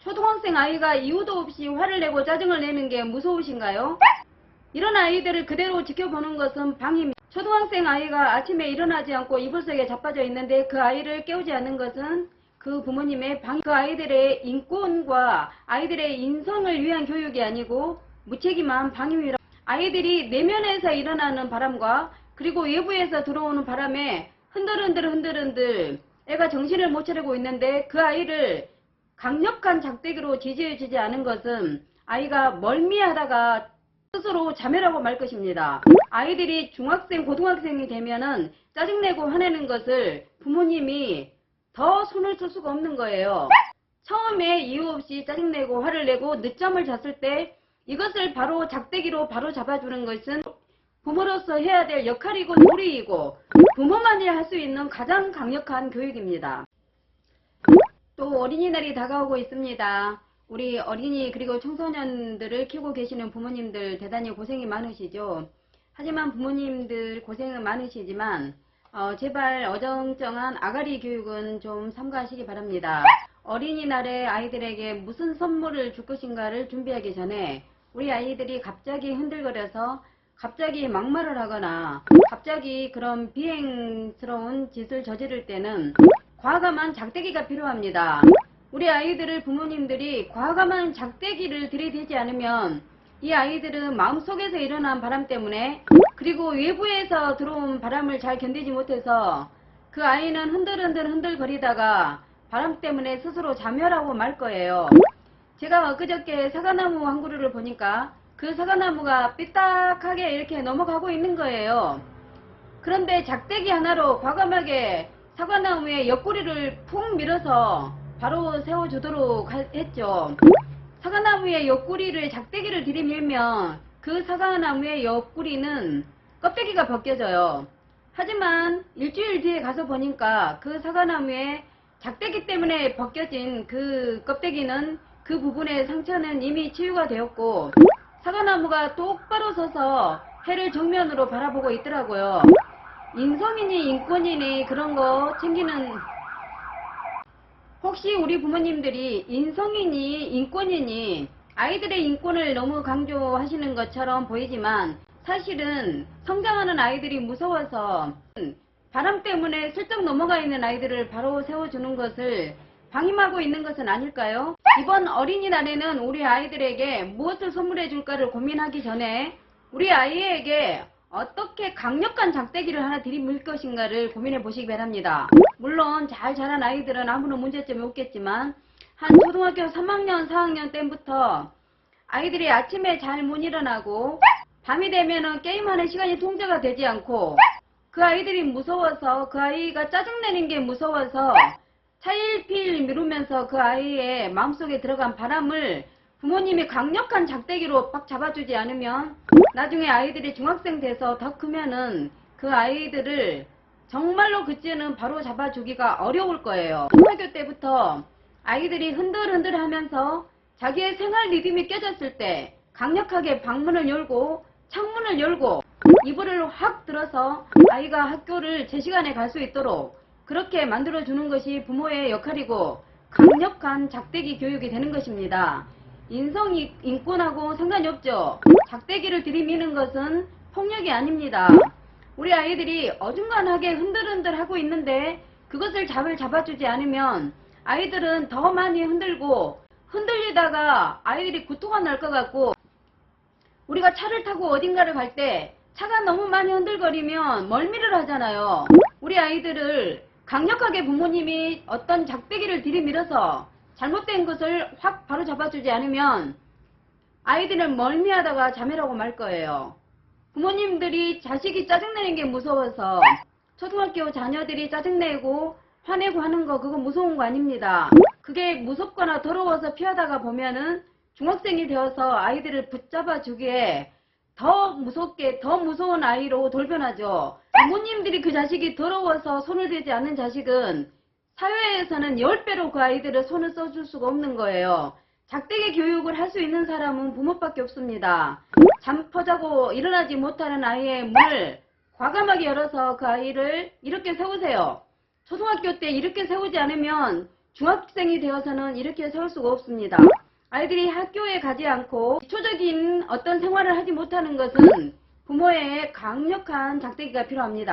초등학생 아이가 이유도 없이 화를 내고 짜증을 내는 게 무서우신가요? 이런 아이들을 그대로 지켜보는 것은 방임입니다. 초등학생 아이가 아침에 일어나지 않고 이불 속에 자빠져 있는데 그 아이를 깨우지 않는 것은 그 부모님의 방임. 그 아이들의 인권과 아이들의 인성을 위한 교육이 아니고 무책임한 방임이라. 아이들이 내면에서 일어나는 바람과 그리고 외부에서 들어오는 바람에 흔들흔들 애가 정신을 못 차리고 있는데 그 아이를 강력한 작대기로 지지해주지 않은 것은 아이가 멀미하다가 스스로 자멸하고 말 것입니다. 아이들이 중학생, 고등학생이 되면은 짜증내고 화내는 것을 부모님이 더 손을 쓸 수가 없는 거예요. 처음에 이유 없이 짜증내고 화를 내고 늦잠을 잤을 때 이것을 바로 작대기로 바로 잡아주는 것은 부모로서 해야 될 역할이고 도리이고 부모만이 할 수 있는 가장 강력한 교육입니다. 또 어린이날이 다가오고 있습니다. 우리 어린이 그리고 청소년들을 키우고 계시는 부모님들 대단히 고생이 많으시죠. 하지만 부모님들 고생은 많으시지만 제발 어정쩡한 아가리 교육은 좀 삼가하시기 바랍니다. 어린이날에 아이들에게 무슨 선물을 줄 것인가를 준비하기 전에 우리 아이들이 갑자기 흔들거려서 갑자기 막말을 하거나 갑자기 그런 비행스러운 짓을 저지를 때는 과감한 작대기가 필요합니다. 우리 아이들을 부모님들이 과감한 작대기를 들이대지 않으면 이 아이들은 마음속에서 일어난 바람 때문에 그리고 외부에서 들어온 바람을 잘 견디지 못해서 그 아이는 흔들거리다가 바람 때문에 스스로 자멸하고 말 거예요. 제가 엊그저께 사과나무 한 그루를 보니까 그 사과나무가 삐딱하게 이렇게 넘어가고 있는 거예요. 그런데 작대기 하나로 과감하게 사과나무의 옆구리를 푹 밀어서 바로 세워주도록 했죠. 사과나무의 옆구리를 작대기를 들이밀면 그 사과나무의 옆구리는 껍데기가 벗겨져요. 하지만 일주일 뒤에 가서 보니까 그 사과나무의 작대기 때문에 벗겨진 그 껍데기는 그 부분의 상처는 이미 치유가 되었고 사과나무가 똑바로 서서 해를 정면으로 바라보고 있더라고요. 인성이니 인권이니 그런 거 챙기는, 혹시 우리 부모님들이 인성이니 인권이니 아이들의 인권을 너무 강조하시는 것처럼 보이지만 사실은 성장하는 아이들이 무서워서 바람 때문에 슬쩍 넘어가 있는 아이들을 바로 세워주는 것을 방임하고 있는 것은 아닐까요? 이번 어린이날에는 우리 아이들에게 무엇을 선물해 줄까를 고민하기 전에 우리 아이에게 어떻게 강력한 작대기를 하나 들이밀 것인가를 고민해 보시기 바랍니다. 물론 잘 자란 아이들은 아무런 문제점이 없겠지만 한 초등학교 3학년 4학년 때부터 아이들이 아침에 잘 못 일어나고 밤이 되면은 게임하는 시간이 통제가 되지 않고 그 아이들이 무서워서 그 아이가 짜증내는 게 무서워서 차일피일 미루면서 그 아이의 마음속에 들어간 바람을 부모님이 강력한 작대기로 빡 잡아주지 않으면 나중에 아이들이 중학생 돼서 더 크면은 그 아이들을 정말로 그때는 바로 잡아주기가 어려울 거예요. 초등학교 때부터 아이들이 흔들흔들 하면서 자기의 생활 리듬이 깨졌을 때 강력하게 방문을 열고 창문을 열고 이불을 확 들어서 아이가 학교를 제 시간에 갈 수 있도록 그렇게 만들어주는 것이 부모의 역할이고 강력한 작대기 교육이 되는 것입니다. 인성, 인권하고 상관이 없죠. 작대기를 들이미는 것은 폭력이 아닙니다. 우리 아이들이 어중간하게 흔들흔들 하고 있는데 그것을 잡아주지 않으면 아이들은 더 많이 흔들고 흔들리다가 아이들이 구토가 날 것 같고 우리가 차를 타고 어딘가를 갈 때 차가 너무 많이 흔들거리면 멀미를 하잖아요. 우리 아이들을 강력하게 부모님이 어떤 작대기를 들이밀어서 잘못된 것을 확 바로 잡아주지 않으면 아이들은 멀미하다가 자멸하고 말 거예요. 부모님들이 자식이 짜증내는 게 무서워서 초등학교 자녀들이 짜증내고 화내고 하는 거 그거 무서운 거 아닙니다. 그게 무섭거나 더러워서 피하다가 보면은 중학생이 되어서 아이들을 붙잡아 주기에 더 무섭게 더 무서운 아이로 돌변하죠. 부모님들이 그 자식이 더러워서 손을 대지 않는 자식은 사회에서는 10배로 그 아이들을 손을 써줄 수가 없는 거예요. 작대기 교육을 할 수 있는 사람은 부모밖에 없습니다. 잠 퍼자고 일어나지 못하는 아이의 문을 과감하게 열어서 그 아이를 이렇게 세우세요. 초등학교 때 이렇게 세우지 않으면 중학생이 되어서는 이렇게 살 수가 없습니다. 아이들이 학교에 가지 않고 기초적인 어떤 생활을 하지 못하는 것은 부모의 강력한 작대기가 필요합니다.